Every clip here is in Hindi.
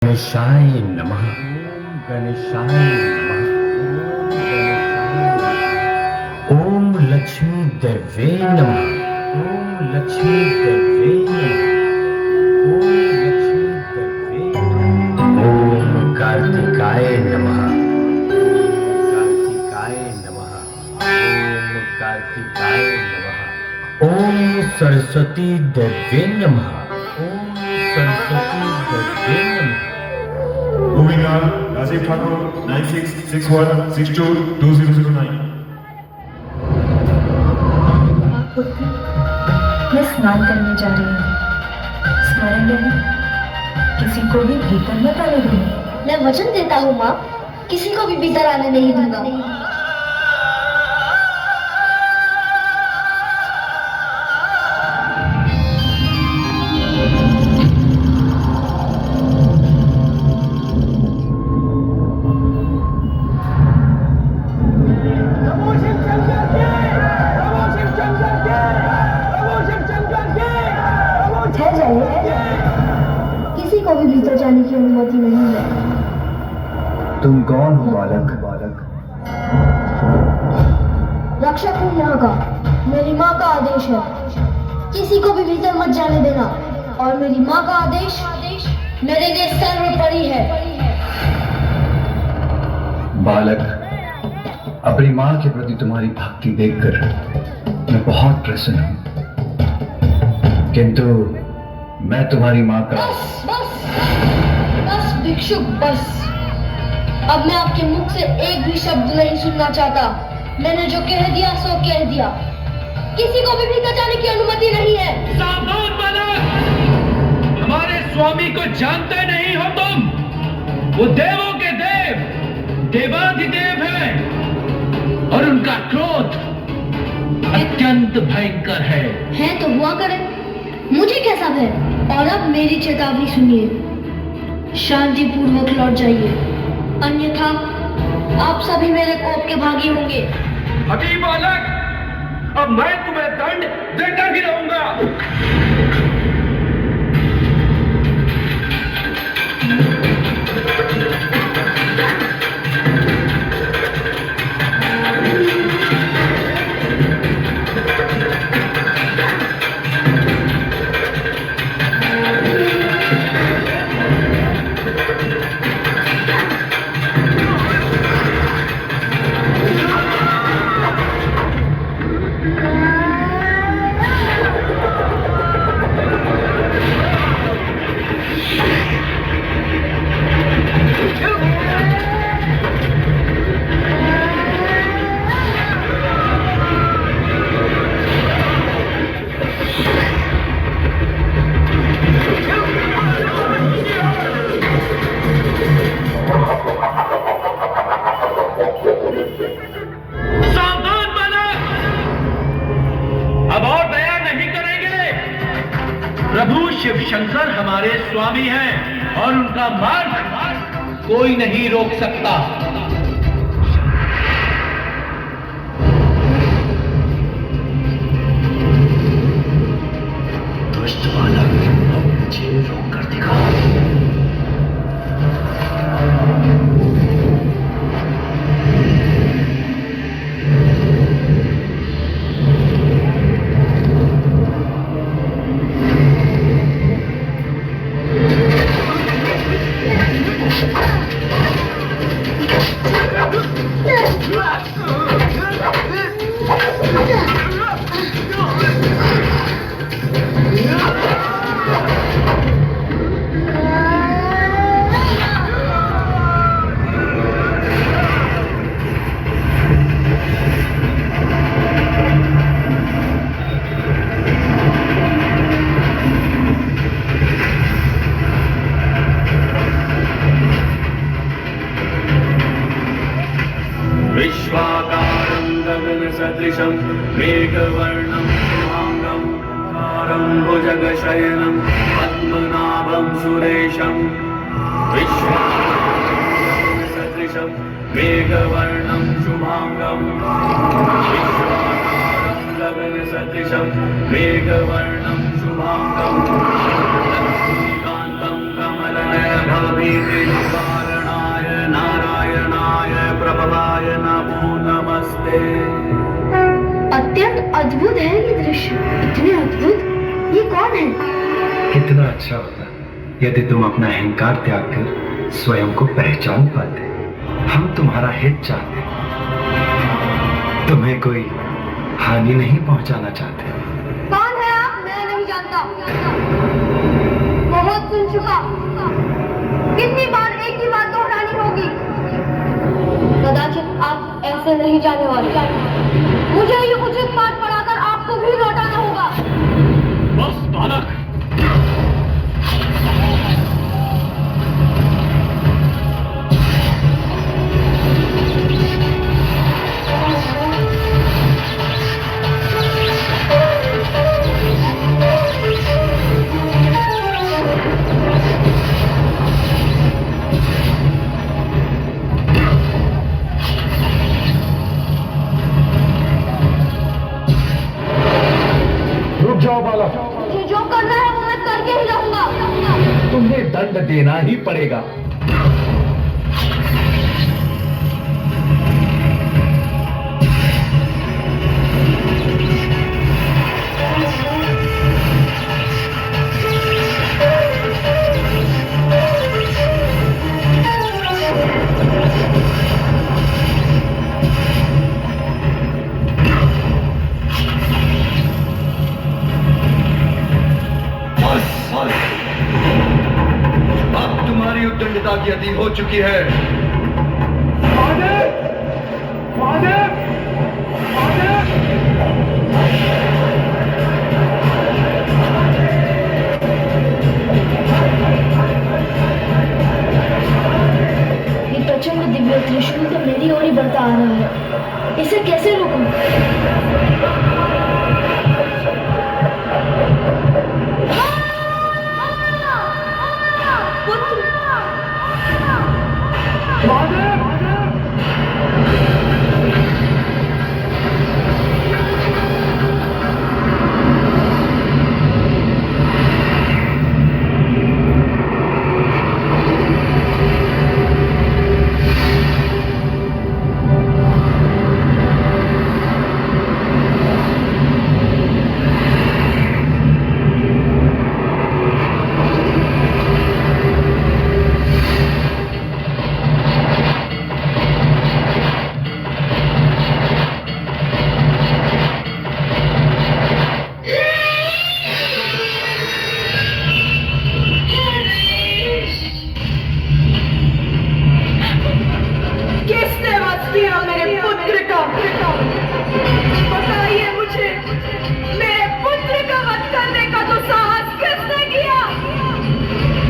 गणेशाय नमः। ओम गणेशाय नमः। ओम लक्ष्मी देवे नमः। ओम लक्ष्मी देवे नमः। ओम लक्ष्मी देवे नमः। ओम कार्तिकाय नमः। कार्तिकाय नमः। ओम कार्तिकाय नमः। ओम सरस्वती देवे नमः। ओम सरस्वती देवे नमः। Moving on, Rajiv Thakur, 9661622009. मैं स्नान करने जा रही हूँ। स्मरण रहे, किसी को भी भीतर मत आने दूंगी। मैं वचन देता हूँ माँ, किसी को भी भीतर आने नहीं दूंगा। ठहर जाइए, किसी को भी भीतर जाने की अनुमति नहीं है। तुम कौन हो बालक? रक्षक हूँ यहाँ का। मेरी माँ का आदेश है, किसी को भी भीतर मत जाने देना। और मेरी माँ का आदेश मेरे लिए सर्वोपरि है। बालक, अपनी माँ के प्रति तुम्हारी भक्ति देखकर मैं बहुत प्रसन्न हूँ, किंतु मैं तुम्हारी माँ का बस बस बस भिक्षुक, बस। अब मैं आपके मुख से एक भी शब्द नहीं सुनना चाहता। मैंने जो कह दिया सो कह दिया। किसी को भी भीतर जाने की अनुमति नहीं है। सावधान बालक, हमारे स्वामी को जानते नहीं हो तुम। वो देवों के देव, देवाधिदेव हैं और उनका क्रोध अत्यंत भयंकर है तो हुआ करे, मुझे कैसा भय। और अब मेरी चेतावनी सुनिए, शांति पूर्वक लौट जाइए, अन्यथा आप सभी मेरे कोप के भागी होंगे। अभी बालक, अब मैं तुम्हें दंड देकर ही रहूंगा। सावधान बालक, अब और दया नहीं करेंगे। प्रभु शिव शंकर हमारे स्वामी हैं और उनका मार्ग कोई नहीं रोक सकता। दुष्ट बालक, अब मुझे रोक कर दिखा। विश्वाकारं गगनसदृशं मेघवर्णं शुभांगं कारं भुजगशयनं पद्मनाभं सुरेशं। विश्वाकारं गगनसदृशं मेघवर्णं शुभांगं विश्वाकारं गगनसदृशं मेघवर्णं शुभांगं लक्ष्मीकान्तं कमलनयनं भीतिनिवारणाय नारायणाय प्रभवाय नमो नमस्ते। अत्यंत अद्भुत है ये दृश्य। इतने अद्भुत, ये कौन है? कितना अच्छा होता यदि तुम अपना अहंकार त्याग कर स्वयं को पहचान पाते। हम तुम्हारा हित चाहते, तुम्हें कोई हानि नहीं पहुंचाना चाहते। कौन है आप? मैं नहीं जानता। बहुत सुन चुका। कितनी बार एक ही बात दोहरानी होगी? कदाचित आप ऐसे नहीं जाने वाले। मुझे ये उचित पाठ पढ़ाकर आपको भी लौटाना होगा। बस बालक, रुक जाओ बालक, मुझे जो करना है वो मैं करके ही रहूंगा। तुम्हें दंड देना ही पड़ेगा। अब तुम्हारी उद्दंडता की अति हो चुकी है। ये प्रचंड दिव्य त्रिशूल तो मेरी ओर ही बढ़ता आ रहा है। इसे कैसे रोकूं?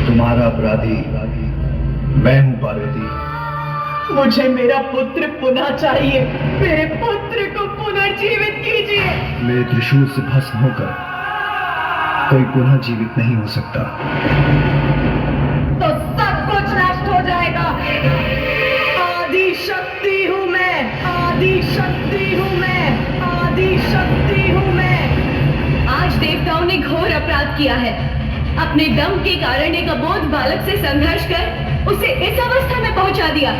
तुम्हारा अपराधी मैं हूं पार्वती। मुझे मेरा पुत्र पुनः चाहिए। मेरे पुत्र को पुनर्जीवित कीजिए। मेरे त्रिशूल से भस्म होकर कोई पुनः जीवित नहीं हो सकता। तो सब कुछ नष्ट हो जाएगा। आदि शक्ति हूँ मैं, आदि शक्ति हूँ मैं, आदि शक्ति हूँ मैं। आज देवताओं ने घोर अपराध किया है। अपने दम के कारण एक अबोध बालक से संघर्ष कर उसे इस अवस्था में पहुंचा दिया।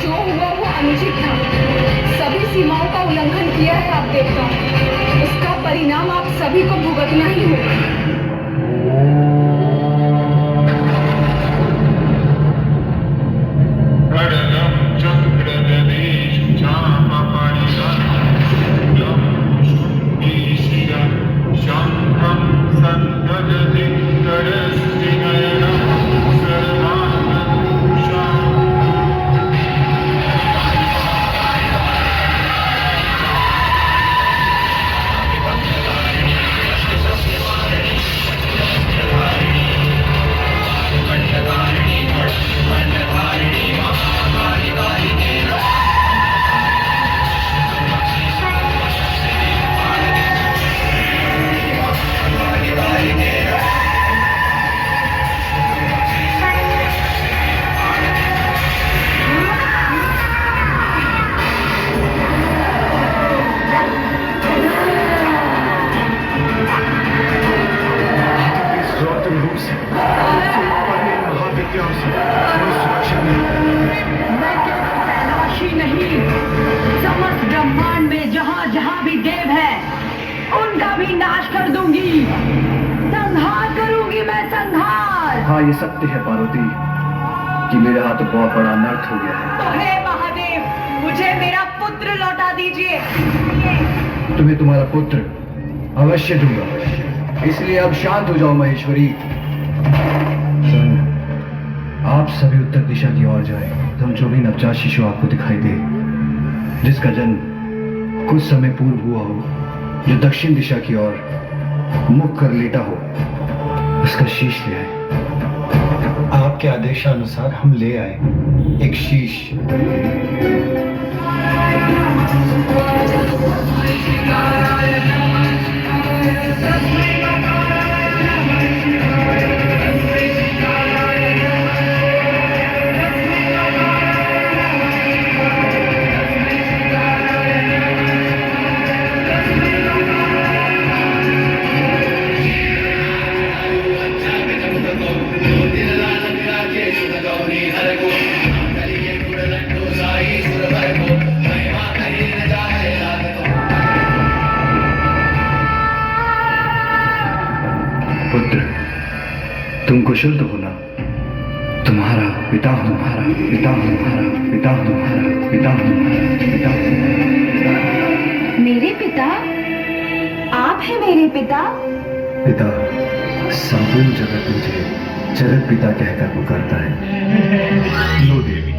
जो हुआ वो अनुचित था। सभी सीमाओं का उल्लंघन किया है आप देवताओं। उसका परिणाम आप सभी को भुगतना ही होगा। दैत्यों से कोई सुरक्षा नहीं। मैं केवल कैलाश ही नहीं, समस्त ब्रह्मांड में जहाँ जहाँ भी देव है उनका भी नाश कर दूंगी। संहार करूंगी मैं, संहार। हाँ, ये सत्य है पार्वती कि मेरे हाथ बहुत बड़ा अनर्थ हो गया है। तो हे महादेव, मुझे मेरा पुत्र लौटा दीजिए। तुम्हें तुम्हारा पुत्र अवश्य दूंगा, इसलिए अब शांत हो जाओ महेश्वरी। सुन, आप सभी उत्तर दिशा की ओर जाएं। हम जो भी नवजात शिशु आपको दिखाई दे, जिसका जन्म कुछ समय पूर्व हुआ हो, जो दक्षिण दिशा की ओर मुख कर लेटा हो, उसका शीश ले आए। आपके आदेशानुसार हम ले आए एक शीश। पुत्र, तुम कुशल तो हो ना? तुम्हारा पिता हूं, तुम्हारा पिता हूं, तुम्हारा पिता हूं, तुम्हारा पिता हूं, तुम्हारा पिता हूं। मेरे पिता? आप हैं मेरे पिता? पिता, संपूर्ण जगत मुझे जगत पिता कहकर पुकारता है। लो देवी,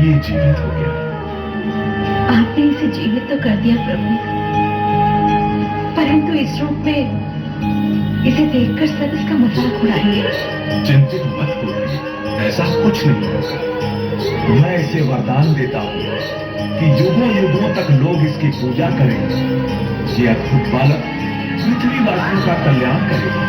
ये जीवित हो गया। आपने इसे जीवित तो कर दिया प्रभु, परंतु इस रूप में इसे देखकर सब इसका मजाक उड़ाएंगे। चिंतित मत हो, ऐसा कुछ नहीं होगा। मैं इसे वरदान देता हूँ कि युगों युगों तक लोग इसकी पूजा करेंगे। ये अद्भुत बालक पृथ्वीवासियों का कल्याण करेगा।